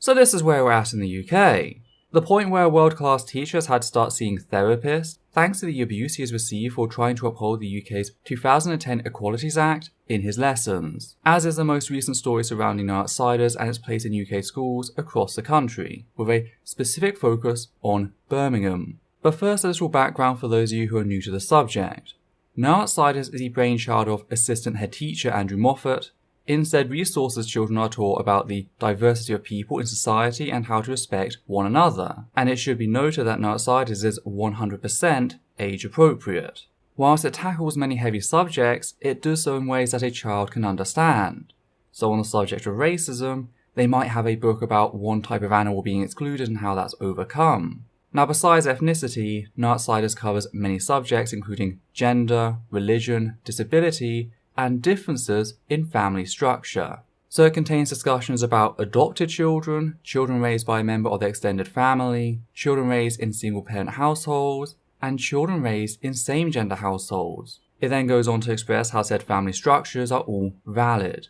So this is where we're at in the UK. The point where a world-class teacher has had to start seeing therapists thanks to the abuse he has received for trying to uphold the UK's 2010 Equalities Act in his lessons, as is the most recent story surrounding No Outsiders and its place in UK schools across the country, with a specific focus on Birmingham. But first, a little background for those of you who are new to the subject. No Outsiders is the brainchild of assistant head teacher Andrew Moffat. In said resources, children are taught about the diversity of people in society and how to respect one another, and it should be noted that No Outsiders is 100% age appropriate. Whilst it tackles many heavy subjects, it does so in ways that a child can understand. So on the subject of racism, they might have a book about one type of animal being excluded and how that's overcome. Now, besides ethnicity, No Outsiders covers many subjects including gender, religion, disability, and differences in family structure. So it contains discussions about adopted children, children raised by a member of their extended family, children raised in single-parent households, and children raised in same-gender households. It then goes on to express how said family structures are all valid.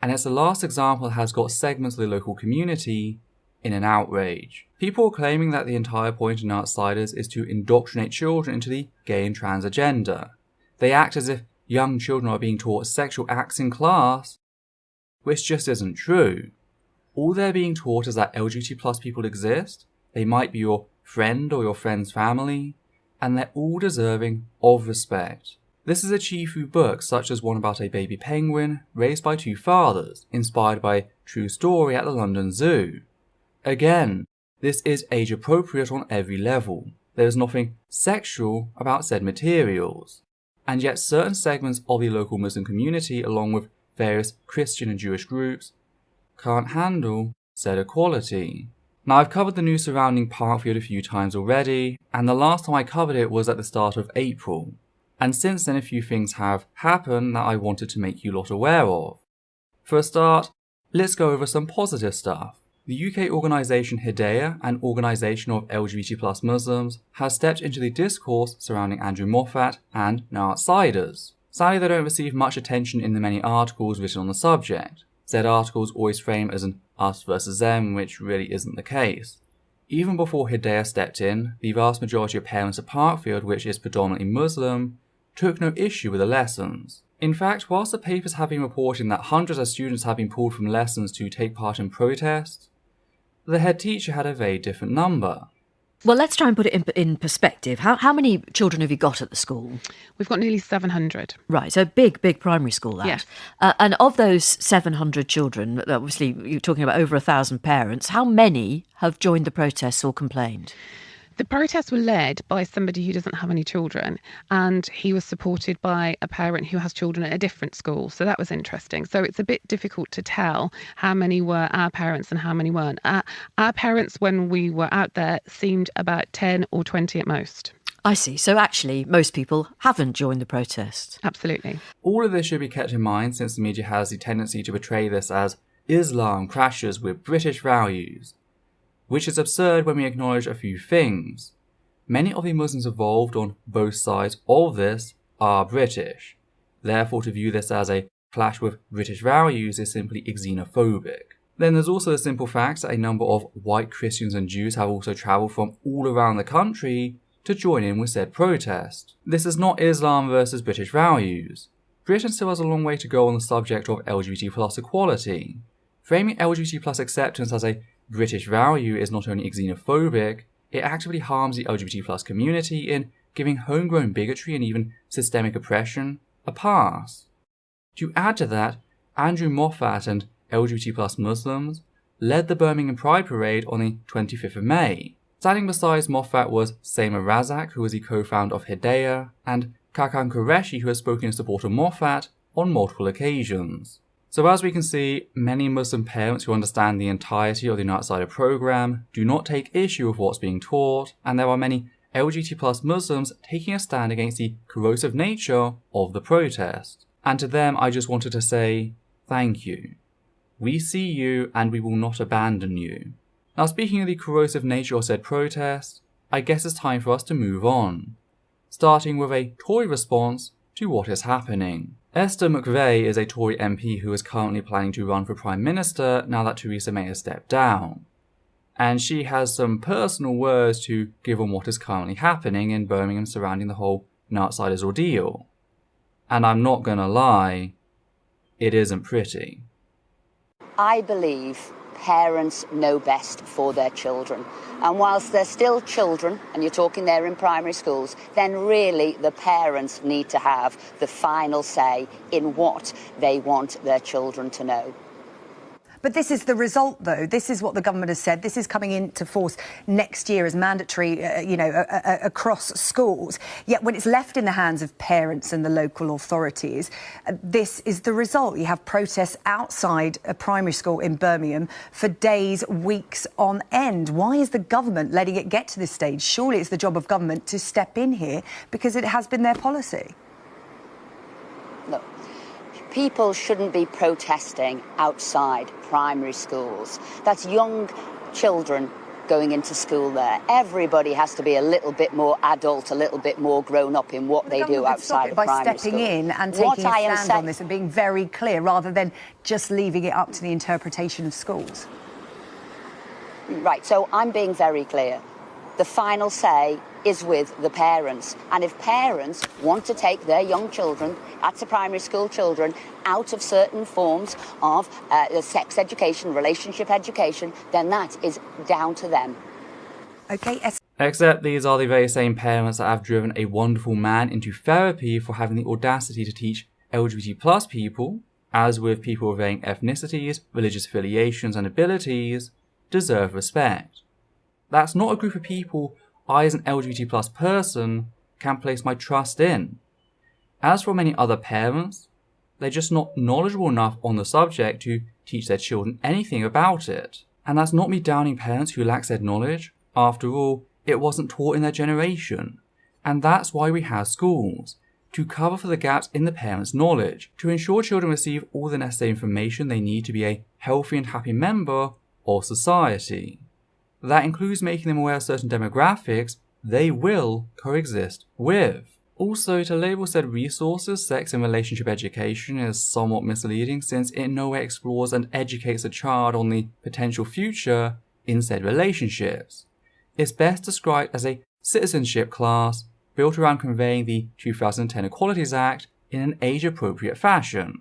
And it's the last example that has got segments of the local community in an outrage. People are claiming that the entire point of No Outsiders is to indoctrinate children into the gay and trans agenda. They act as if young children are being taught sexual acts in class, which just isn't true. All they're being taught is that LGBT+ people exist, they might be your friend or your friend's family, and they're all deserving of respect. This is achieved through books such as one about a baby penguin raised by two fathers, inspired by a true story at the London Zoo. Again, this is age appropriate on every level. There is nothing sexual about said materials. And yet certain segments of the local Muslim community, along with various Christian and Jewish groups, can't handle said equality. Now, I've covered the news surrounding Parkfield a few times already, and the last time I covered it was at the start of April. And since then a few things have happened that I wanted to make you lot aware of. For a start, let's go over some positive stuff. The UK organisation Hidayah, an organisation of LGBT+ Muslims, has stepped into the discourse surrounding Andrew Moffat and No Outsiders. Sadly, they don't receive much attention in the many articles written on the subject. Said articles always frame as an us versus them, which really isn't the case. Even before Hidayah stepped in, the vast majority of parents at Parkfield, which is predominantly Muslim, took no issue with the lessons. In fact, whilst the papers have been reporting that hundreds of students have been pulled from lessons to take part in protests, the head teacher had a very different number. Well, let's try and put it in perspective. How many children have you got at the school? We've got nearly 700. Right, so big primary school that. Yes. And of those 700 children, obviously you're talking about over 1,000 parents, how many have joined the protests or complained? The protests were led by somebody who doesn't have any children, and he was supported by a parent who has children at a different school. So that was interesting. So it's a bit difficult to tell how many were our parents and how many weren't. Our parents, when we were out there, seemed about 10 or 20 at most. I see. So actually, most people haven't joined the protest. Absolutely. All of this should be kept in mind since the media has the tendency to portray this as Islam clashes with British values, which is absurd when we acknowledge a few things. Many of the Muslims involved on both sides of this are British. Therefore, to view this as a clash with British values is simply xenophobic. Then there's also the simple fact that a number of white Christians and Jews have also travelled from all around the country to join in with said protest. This is not Islam versus British values. Britain still has a long way to go on the subject of LGBT+ equality. Framing LGBT+ acceptance as a British value is not only xenophobic, it actively harms the LGBT+ community in giving homegrown bigotry and even systemic oppression a pass. To add to that, Andrew Moffat and LGBT+ Muslims led the Birmingham Pride Parade on the 25th of May. Standing beside Moffat was Seema Razak, who was the co-founder of Hidayah, and Kakan Qureshi, who has spoken in support of Moffat on multiple occasions. So as we can see, many Muslim parents who understand the entirety of the No Outsider program do not take issue with what's being taught, and there are many LGBT+ Muslims taking a stand against the corrosive nature of the protest. And to them, I just wanted to say, thank you. We see you and we will not abandon you. Now, speaking of the corrosive nature of said protest, I guess it's time for us to move on, starting with a Tory response to what is happening. Esther McVey is a Tory MP who is currently planning to run for Prime Minister now that Theresa May has stepped down. and she has some personal words to give on what is currently happening in Birmingham surrounding the whole Nutsiders ordeal. And I'm not gonna lie, it isn't pretty. I believe parents know best for their children. And whilst they're still children, and you're talking there in primary schools, then really the parents need to have the final say in what they want their children to know. But this is the result, though. This is what the government has said. This is coming into force next year as mandatory, across schools. Yet when it's left in the hands of parents and the local authorities, this is the result. You have protests outside a primary school in Birmingham for days, weeks on end. Why is the government letting it get to this stage? Surely it's the job of government to step in here because it has been their policy. Look, people shouldn't be protesting outside primary schools. That's young children going into school there. Everybody has to be a little bit more adult, a little bit more grown up in what they do outside of primary school. By stepping in and taking a stand on this and being very clear rather than just leaving it up to the interpretation of schools. Right, so I'm being very clear. The final say is with the parents. And if parents want to take their young children, that's the primary school children, out of certain forms of sex education, relationship education, then that is down to them. OK. Except these are the very same parents that have driven a wonderful man into therapy for having the audacity to teach LGBT plus people, as with people of varying ethnicities, religious affiliations and abilities, deserve respect. That's not a group of people I as an LGBT plus person can place my trust in. As for many other parents, they're just not knowledgeable enough on the subject to teach their children anything about it. And that's not me downing parents who lack said knowledge. After all, it wasn't taught in their generation. And that's why we have schools, to cover for the gaps in the parents' knowledge, to ensure children receive all the necessary information they need to be a healthy and happy member of society. That includes making them aware of certain demographics they will coexist with. Also, to label said resources sex and relationship education is somewhat misleading since it in no way explores and educates a child on the potential future in said relationships. It's best described as a citizenship class built around conveying the 2010 Equalities Act in an age-appropriate fashion.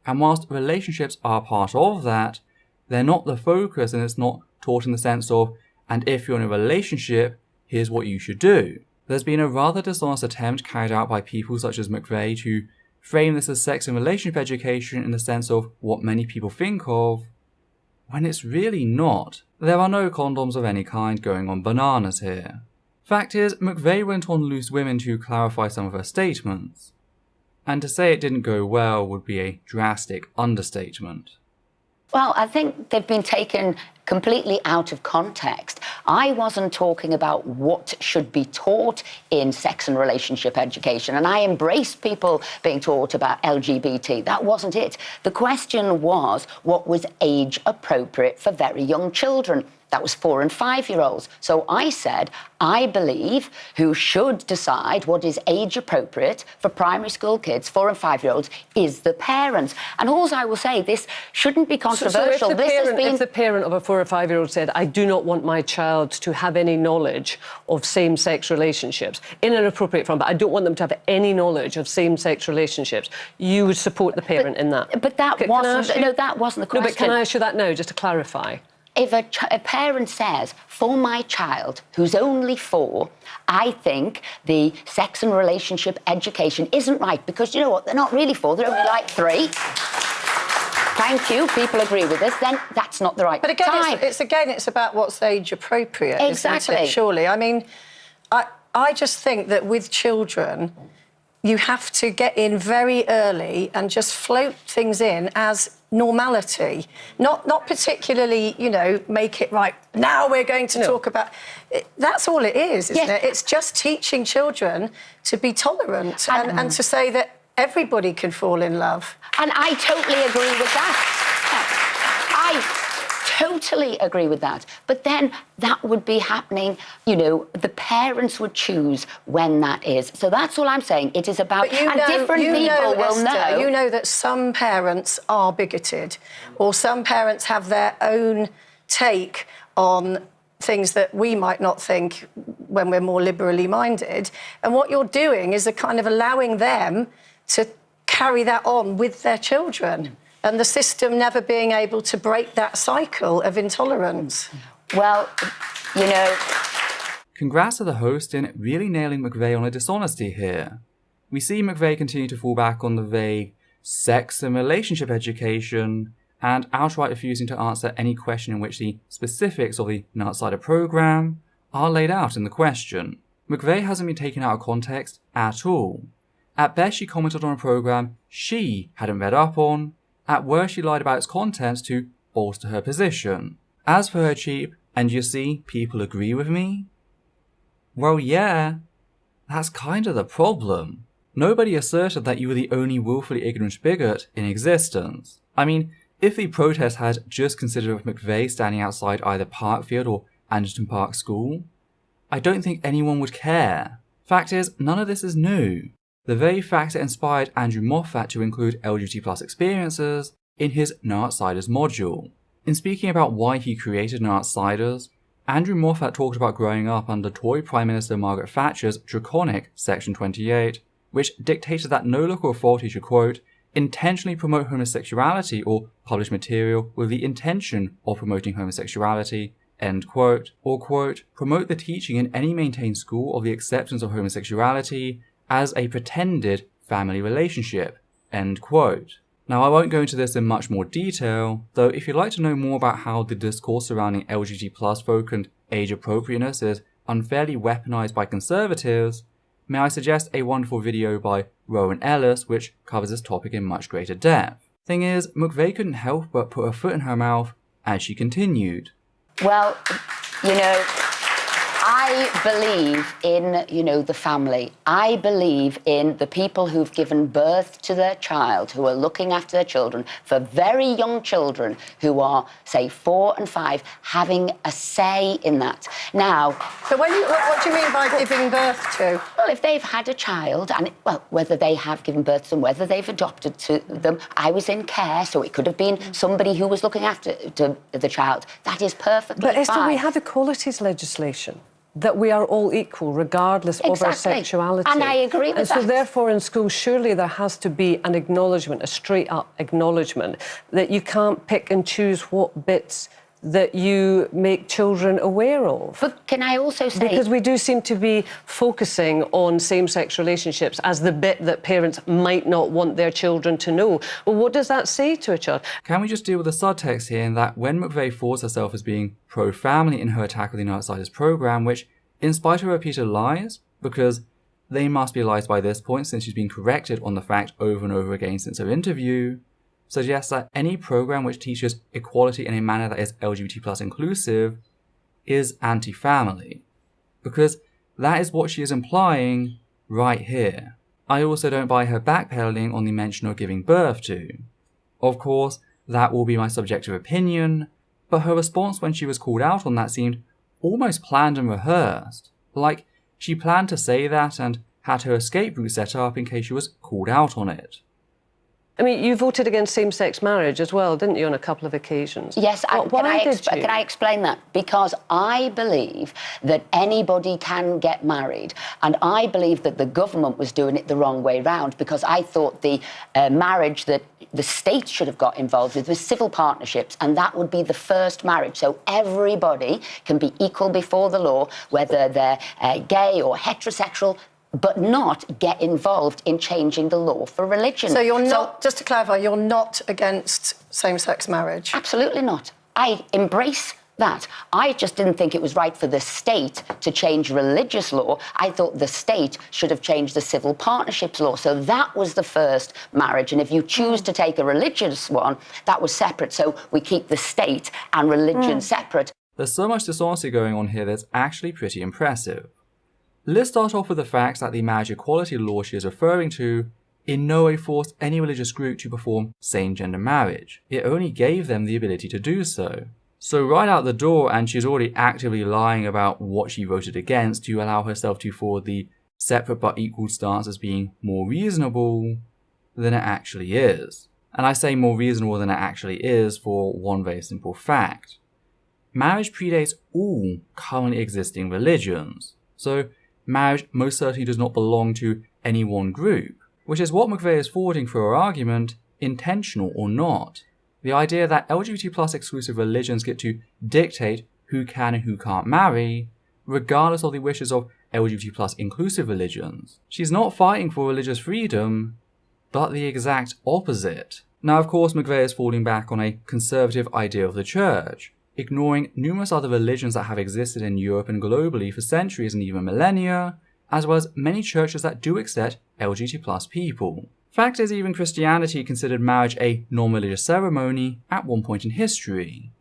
And whilst relationships are part of that, they're not the focus and it's not taught in the sense of, and if you're in a relationship, here's what you should do. There's been a rather dishonest attempt carried out by people such as McVey to frame this as sex and relationship education in the sense of what many people think of, when it's really not. There are no condoms of any kind going on bananas here. Fact is, McVey went on Loose Women to clarify some of her statements. And to say it didn't go well would be a drastic understatement. Well, I think they've been taken completely out of context. I wasn't talking about what should be taught in sex and relationship education, and I embrace people being taught about LGBT. That wasn't it. The question was what was age appropriate for very young children. That was 4 and 5-year-olds. So I said, I believe who should decide what is age appropriate for primary school kids, 4 and 5-year-olds, is the parents. And all I will say, this shouldn't be controversial. If the parent of a 4 or 5-year-old said, I do not want my child to have any knowledge of same-sex relationships, in an appropriate form, but I don't want them to have any knowledge of same-sex relationships, you would support the parent in that? But that wasn't the question. No, but can I ask you that now, just to clarify? If a parent says, for my child, who's only 4, I think the sex and relationship education isn't right, because you know what, they're not really 4, they're only like 3. Thank you, people agree with this, then that's not the right time. But again, it's about what's age appropriate, exactly. Isn't it, surely? I mean, I just think that with children, you have to get in very early and just float things in as normality, not particularly, make it right. Now we're going to talk about it. That's all it is, isn't it? It's just teaching children to be tolerant and to say that everybody can fall in love. And I totally agree with that. I totally agree with that. But then that would be happening, the parents would choose when that is. So that's all I'm saying. It is about, different people will know. You know that some parents are bigoted, or some parents have their own take on things that we might not think when we're more liberally minded. And what you're doing is a kind of allowing them to carry that on with their children, and the system never being able to break that cycle of intolerance. Well, you know... Congrats to the host in really nailing McVey on a dishonesty here. We see McVey continue to fall back on the vague sex and relationship education, and outright refusing to answer any question in which the specifics of the Nutsider program are laid out in the question. McVey hasn't been taken out of context at all. At best, she commented on a program she hadn't read up on. At worst, she lied about its contents to bolster her position. As for her cheap, and you see, people agree with me? Well, yeah, that's kind of the problem. Nobody asserted that you were the only willfully ignorant bigot in existence. I mean, if the protest had just consisted of McVey standing outside either Parkfield or Anderton Park School, I don't think anyone would care. Fact is, none of this is new. The very fact it inspired Andrew Moffat to include LGBT+ experiences in his Nutsiders module. In speaking about why he created Nutsiders, Andrew Moffat talked about growing up under Tory Prime Minister Margaret Thatcher's draconic Section 28, which dictated that no local authority should, quote, intentionally promote homosexuality or publish material with the intention of promoting homosexuality, end quote, or, quote, promote the teaching in any maintained school of the acceptance of homosexuality as a pretended family relationship, end quote. Now, I won't go into this in much more detail, though if you'd like to know more about how the discourse surrounding LGBT+ folk and age appropriateness is unfairly weaponized by conservatives, may I suggest a wonderful video by Rowan Ellis which covers this topic in much greater depth. Thing is, McVey couldn't help but put her foot in her mouth as she continued. Well, you know, I believe in, the family. I believe in the people who've given birth to their child, who are looking after their children, for very young children who are, say, 4 and 5, having a say in that. Now... So what do you mean by giving birth to? Well, if they've had a child, and, whether they have given birth to them, whether they've adopted to them, I was in care, so it could have been somebody who was looking after the child. That is perfectly fine. But Esther, we have equalities legislation. That we are all equal regardless of our sexuality. And I agree with that. And so therefore in schools surely there has to be an acknowledgement, a straight up acknowledgement that you can't pick and choose what bits that you make children aware of. But can I also say... Because we do seem to be focusing on same-sex relationships as the bit that parents might not want their children to know. Well, what does that say to a child? Can we just deal with the subtext here in that when McVey forced herself as being pro-family in her attack of the Nutsiders program, which, in spite of her repeated lies, because they must be lies by this point since she's been corrected on the fact over and over again since her interview, suggests that any program which teaches equality in a manner that is LGBT+ inclusive is anti-family. Because that is what she is implying right here. I also don't buy her backpedaling on the mention of giving birth to. Of course, that will be my subjective opinion, but her response when she was called out on that seemed almost planned and rehearsed. Like, she planned to say that and had her escape route set up in case she was called out on it. I mean, you voted against same-sex marriage as well, didn't you, on a couple of occasions? Yes, can I explain that? Because I believe that anybody can get married, and I believe that the government was doing it the wrong way round, because I thought the marriage that the state should have got involved with was civil partnerships, and that would be the first marriage. So everybody can be equal before the law, whether they're gay or heterosexual, but not get involved in changing the law for religion. So you're not, just to clarify, you're not against same-sex marriage? Absolutely not. I embrace that. I just didn't think it was right for the state to change religious law. I thought the state should have changed the civil partnerships law. So that was the first marriage. And if you choose to take a religious one, that was separate. So we keep the state and religion separate. There's so much dishonesty going on here that's actually pretty impressive. Let's start off with the fact that the marriage equality law she is referring to in no way forced any religious group to perform same-gender marriage. It only gave them the ability to do so. So right out the door, and she's already actively lying about what she voted against to allow herself to forward the separate but equal stance as being more reasonable than it actually is. And I say more reasonable than it actually is for one very simple fact. marriage predates all currently existing religions. So marriage most certainly does not belong to any one group, which is what McVey is forwarding for her argument, intentional or not. The idea that LGBT plus exclusive religions get to dictate who can and who can't marry, regardless of the wishes of LGBT plus inclusive religions. She's not fighting for religious freedom, but the exact opposite. Now, of course, McVey is falling back on a conservative idea of the church, ignoring numerous other religions that have existed in Europe and globally for centuries and even millennia, as well as many churches that do accept LGBT plus people. Fact is, even Christianity considered marriage a non-religious ceremony at one point in history.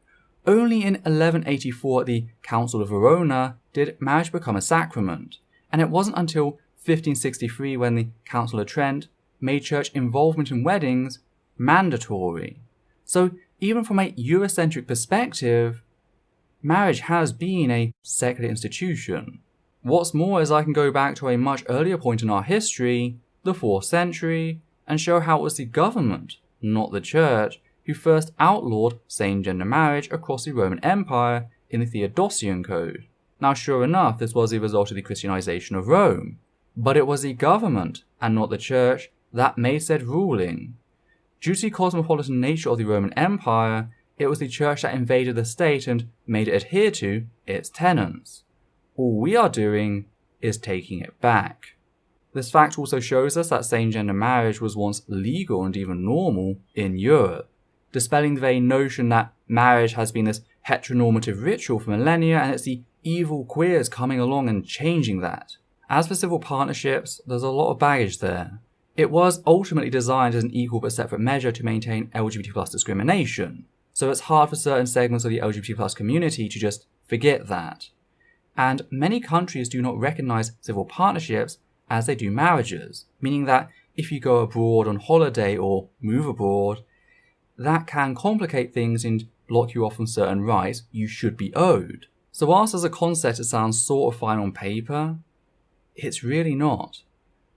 Only in 1184 at the Council of Verona did marriage become a sacrament, and it wasn't until 1563 when the Council of Trent made church involvement in weddings mandatory. So even from a Eurocentric perspective, marriage has been a secular institution. What's more is I can go back to a much earlier point in our history, the 4th century, and show how it was the government, not the church, who first outlawed same-gender marriage across the Roman Empire in the Theodosian Code. Now, sure enough, this was the result of the Christianization of Rome, but it was the government, and not the church, that made said ruling. Due to the cosmopolitan nature of the Roman Empire, it was the church that invaded the state and made it adhere to its tenets. All we are doing is taking it back. This fact also shows us that same-gender marriage was once legal and even normal in Europe, dispelling the very notion that marriage has been this heteronormative ritual for millennia and it's the evil queers coming along and changing that. As for civil partnerships, there's a lot of baggage there. It was ultimately designed as an equal but separate measure to maintain LGBT plus discrimination, so it's hard for certain segments of the LGBT plus community to just forget that. And many countries do not recognize civil partnerships as they do marriages, meaning that if you go abroad on holiday or move abroad, that can complicate things and block you off from certain rights you should be owed. So whilst as a concept it sounds sort of fine on paper, it's really not.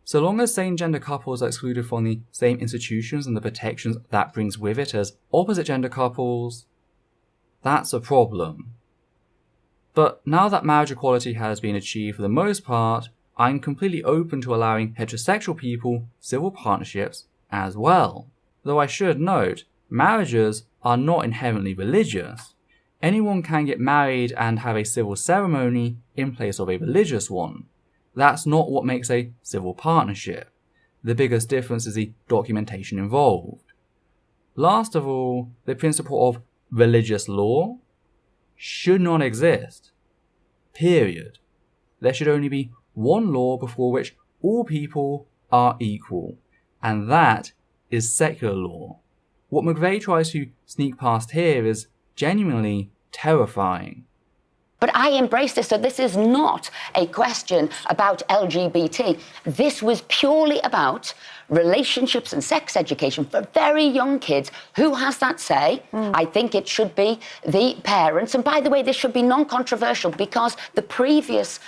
So long as same-gender couples are excluded from the same institutions and the protections that brings with it as opposite-gender couples, that's a problem. But now that marriage equality has been achieved for the most part, I'm completely open to allowing heterosexual people civil partnerships as well. Though I should note, marriages are not inherently religious. Anyone can get married and have a civil ceremony in place of a religious one. That's not what makes a civil partnership. The biggest difference is the documentation involved. Last of all, the principle of religious law should not exist. Period. There should only be one law before which all people are equal, and that is secular law. What McVey tries to sneak past here is genuinely terrifying. But I embrace this, so this is not a question about LGBT. This was purely about relationships and sex education for very young kids. Who has that say? I think it should be the parents. And by the way, this should be non-controversial because the previous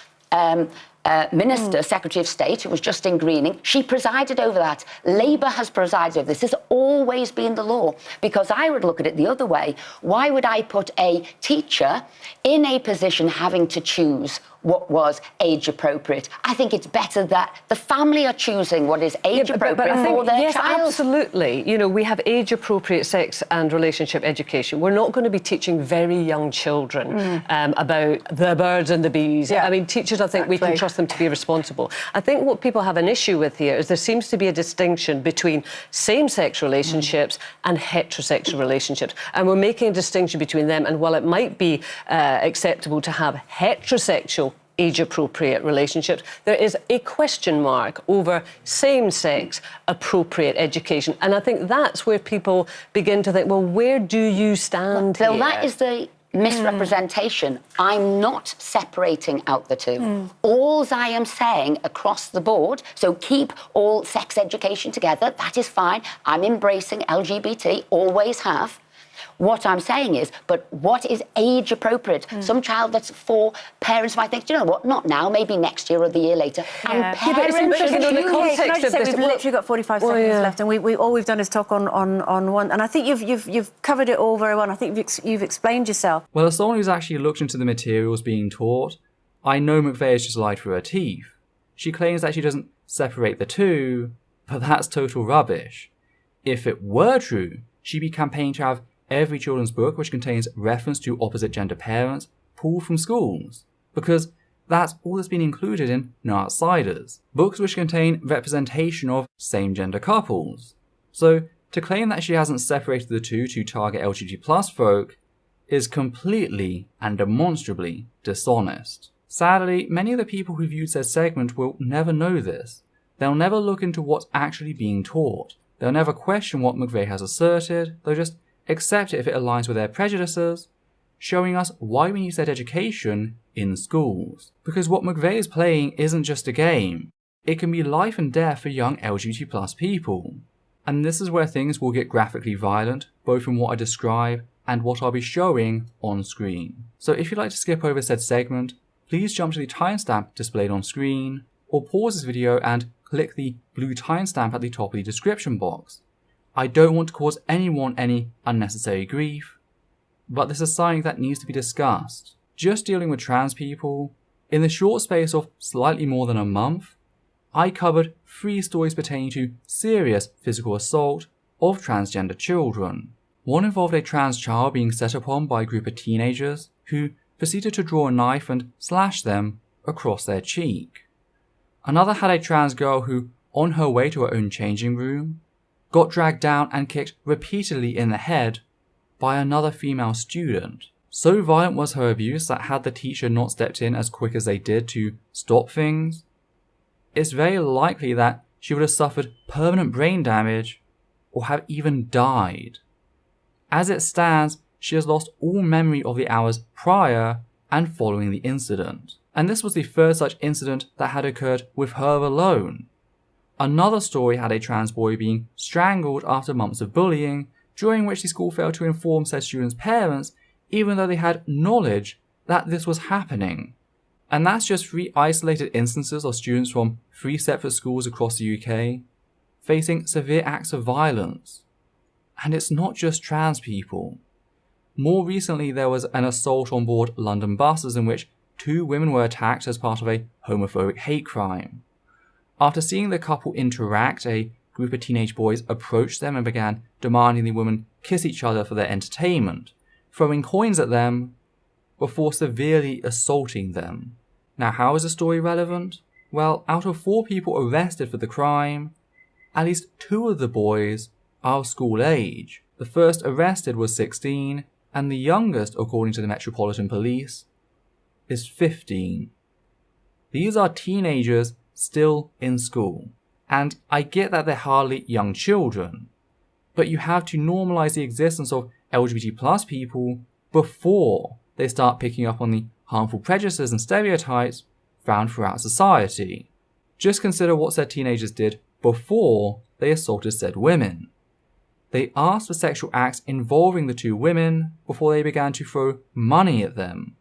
Minister, Secretary of State, who was Justine Greening, she presided over that. Labour has presided over this. This has always been the law, because I would look at it the other way. Why would I put a teacher in a position having to choose what was age appropriate? I think it's better that the family are choosing what is age appropriate for their child. Absolutely. You know, we have age appropriate sex and relationship education. We're not going to be teaching very young children about the birds and the bees. I mean, teachers, I think we can trust them to be responsible. I think what people have an issue with here is there seems to be a distinction between same-sex relationships and heterosexual relationships, and we're making a distinction between them. And while it might be acceptable to have heterosexual age-appropriate relationships, there is a question mark over same-sex appropriate education. And I think that's where people begin to think, well, where do you stand here? Well, that is the misrepresentation. I'm not separating out the two. All I am saying across the board, so keep all sex education together, that is fine. I'm embracing LGBT, always have. What I'm saying is, but what is age appropriate? Some child that's 4, parents might think, do you know what, not now, maybe next year or the year later. Yeah. And parents it's interesting in the context Can I just of say this. we've literally got 45 seconds left, and we all we've done is talk on one, and I think you've covered it all very well. And I think you've explained yourself. Well, as someone who's actually looked into the materials being taught, I know McVey has just lied through her teeth. She claims that she doesn't separate the two, but that's total rubbish. If it were true, she'd be campaigning to have every children's book which contains reference to opposite gender parents pulled from schools, because that's all that's been included in No Outsiders, books which contain representation of same-gender couples. So, to claim that she hasn't separated the two to target LGBT+ folk is completely and demonstrably dishonest. Sadly, many of the people who viewed said segment will never know this. They'll never look into what's actually being taught. They'll never question what McVey has asserted, they'll just accept it if it aligns with their prejudices, showing us why we need said education in schools. Because what McVey is playing isn't just a game, it can be life and death for young LGBT+ people. And this is where things will get graphically violent, both from what I describe and what I'll be showing on screen. So if you'd like to skip over said segment, please jump to the timestamp displayed on screen, or pause this video and click the blue timestamp at the top of the description box. I don't want to cause anyone any unnecessary grief, but this is something that needs to be discussed. Just dealing with trans people, in the short space of slightly more than a month, I covered 3 stories pertaining to serious physical assault of transgender children. One involved a trans child being set upon by a group of teenagers who proceeded to draw a knife and slash them across their cheek. Another had a trans girl who, on her way to her own changing room, got dragged down and kicked repeatedly in the head by another female student. So violent was her abuse that had the teacher not stepped in as quick as they did to stop things, it's very likely that she would have suffered permanent brain damage or have even died. As it stands, she has lost all memory of the hours prior and following the incident. And this was the first such incident that had occurred with her alone. Another story had a trans boy being strangled after months of bullying, during which the school failed to inform said students' parents, even though they had knowledge that this was happening. And that's just 3 isolated instances of students from 3 separate schools across the UK facing severe acts of violence. And it's not just trans people. More recently, there was an assault on board London buses in which 2 women were attacked as part of a homophobic hate crime. After seeing the couple interact, a group of teenage boys approached them and began demanding the women kiss each other for their entertainment, throwing coins at them before severely assaulting them. Now, how is the story relevant? Well, out of 4 people arrested for the crime, at least 2 of the boys are of school age. The first arrested was 16, and the youngest, according to the Metropolitan Police, is 15. These are teenagers still in school. And I get that they're hardly young children, but you have to normalise the existence of LGBT+ people before they start picking up on the harmful prejudices and stereotypes found throughout society. Just consider what said teenagers did before they assaulted said women. They asked for sexual acts involving the 2 women before they began to throw money at them.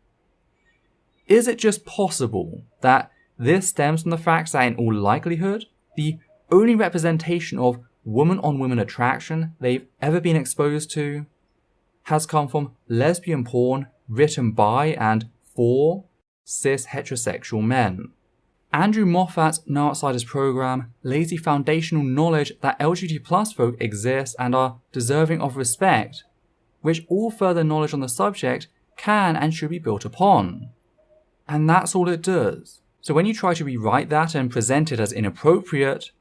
Is it just possible that this stems from the fact that in all likelihood, the only representation of woman-on-woman attraction they've ever been exposed to has come from lesbian porn written by and for cis heterosexual men? Andrew Moffat's No Outsiders programme lays the foundational knowledge that LGBT+ folk exist and are deserving of respect, which all further knowledge on the subject can and should be built upon. And that's all it does. So when you try to rewrite that and present it as inappropriate,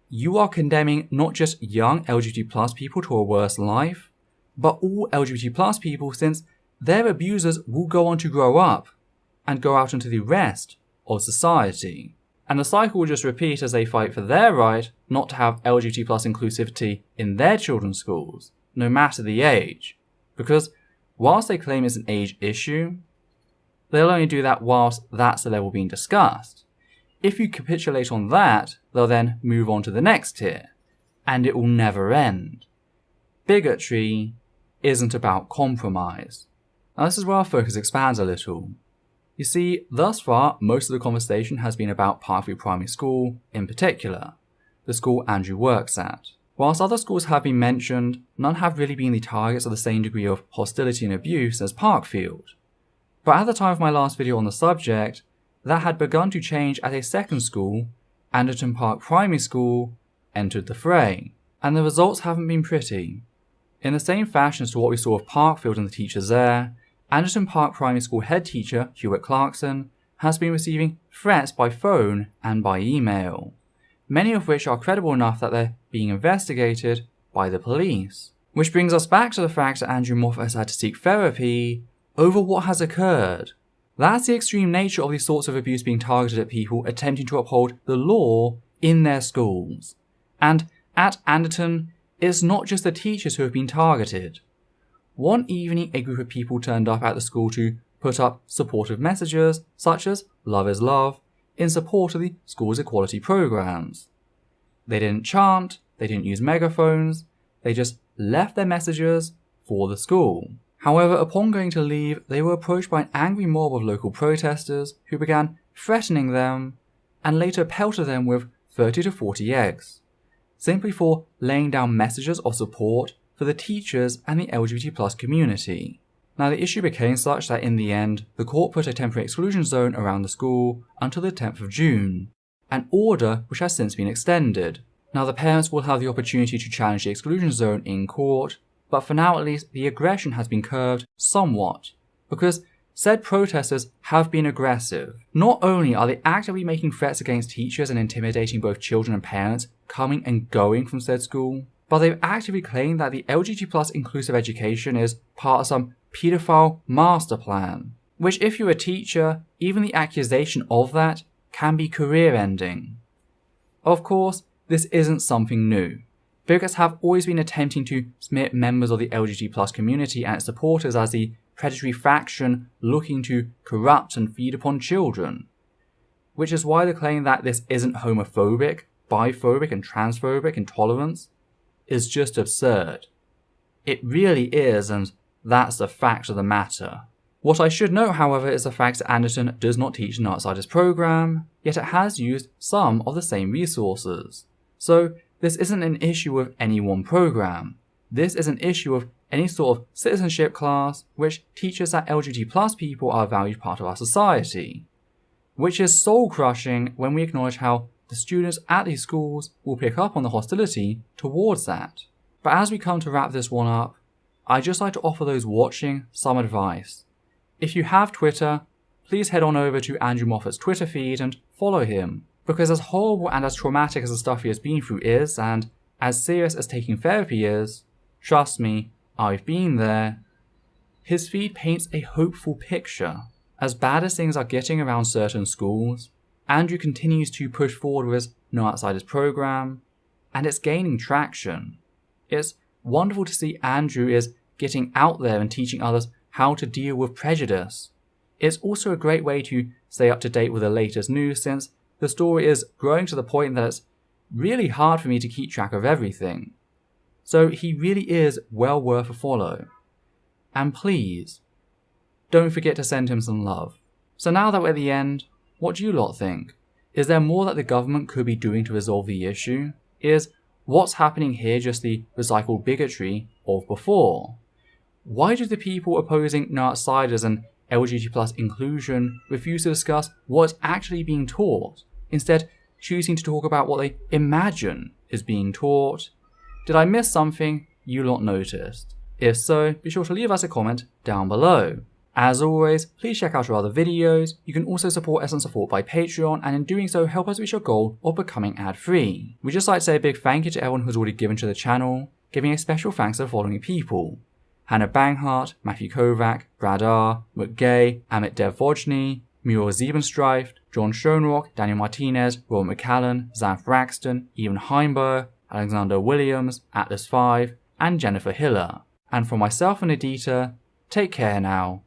you are condemning not just young LGBT+ people to a worse life, but all LGBT+ people, since their abusers will go on to grow up and go out into the rest of society. And the cycle will just repeat as they fight for their right not to have LGBT+ inclusivity in their children's schools, no matter the age. Because whilst they claim it's an age issue, they'll only do that whilst that's the level being discussed. If you capitulate on that, they'll then move on to the next tier, and it will never end. Bigotry isn't about compromise. Now this is where our focus expands a little. You see, thus far, most of the conversation has been about Parkview Primary School in particular, the school Andrew works at. Whilst other schools have been mentioned, none have really been the targets of the same degree of hostility and abuse as Parkfield. But at the time of my last video on the subject, that had begun to change as a second school, Anderton Park Primary School, entered the fray, and the results haven't been pretty. In the same fashion as to what we saw with Parkfield and the teachers there, Anderton Park Primary School head teacher Hewitt Clarkson has been receiving threats by phone and by email, many of which are credible enough that they're being investigated by the police. Which brings us back to the fact that Andrew Moffat has had to seek therapy over what has occurred. That's the extreme nature of these sorts of abuse being targeted at people attempting to uphold the law in their schools. And at Anderton, it's not just the teachers who have been targeted. One evening, a group of people turned up at the school to put up supportive messages such as "Love is love" in support of the school's equality programs. They didn't chant, they didn't use megaphones, they just left their messages for the school. However, upon going to leave, they were approached by an angry mob of local protesters who began threatening them and later pelted them with 30 to 40 eggs, simply for laying down messages of support for the teachers and the LGBT+ community. Now the issue became such that in the end, the court put a temporary exclusion zone around the school until the 10th of June, an order which has since been extended. Now the parents will have the opportunity to challenge the exclusion zone in court, but for now at least the aggression has been curbed somewhat, because said protesters have been aggressive. Not only are they actively making threats against teachers and intimidating both children and parents coming and going from said school, but they've actively claimed that the LGBT+ inclusive education is part of some paedophile master plan, which if you're a teacher, even the accusation of that can be career-ending. Of course, this isn't something new. Bigots have always been attempting to smear members of the LGBT+ community and its supporters as the predatory faction looking to corrupt and feed upon children, which is why the claim that this isn't homophobic, biphobic and transphobic intolerance is just absurd. It really is, and that's the fact of the matter. What I should note, however, is the fact that Anderton does not teach an Outsiders program, yet it has used some of the same resources. So this isn't an issue of any one program. This is an issue of any sort of citizenship class which teaches that LGBT+ people are a valued part of our society, which is soul-crushing when we acknowledge how the students at these schools will pick up on the hostility towards that. But as we come to wrap this one up, I'd just like to offer those watching some advice. If you have Twitter, please head on over to Andrew Moffat's Twitter feed and follow him, because as horrible and as traumatic as the stuff he has been through is, and as serious as taking therapy is, trust me, I've been there, his feed paints a hopeful picture. As bad as things are getting around certain schools, Andrew continues to push forward with his No Outsiders program, and it's gaining traction. It's wonderful to see Andrew is getting out there and teaching others how to deal with prejudice. It's also a great way to stay up to date with the latest news, since the story is growing to the point that it's really hard for me to keep track of everything. So he really is well worth a follow. And please, don't forget to send him some love. So now that we're at the end, what do you lot think? Is there more that the government could be doing to resolve the issue? Is what's happening here just the recycled bigotry of before? Why do the people opposing No Outsiders and LGBT+ inclusion refuse to discuss what's actually being taught, instead choosing to talk about what they imagine is being taught? Did I miss something you lot noticed? If so, be sure to leave us a comment down below. As always, please check out our other videos. You can also support us on support by Patreon, and in doing so help us reach our goal of becoming ad-free. We'd just like to say a big thank you to everyone who's already given to the channel, giving a special thanks to the following people: Hannah Banghart, Matthew Kovac, Brad R, McGay, Amit Devojny, Muriel Ziebenstreift, John Schoenrock, Daniel Martinez, Roy McCallan, Zan Braxton, Ian Heimber, Alexander Williams, Atlas5, and Jennifer Hiller. And for myself and Edita, take care now.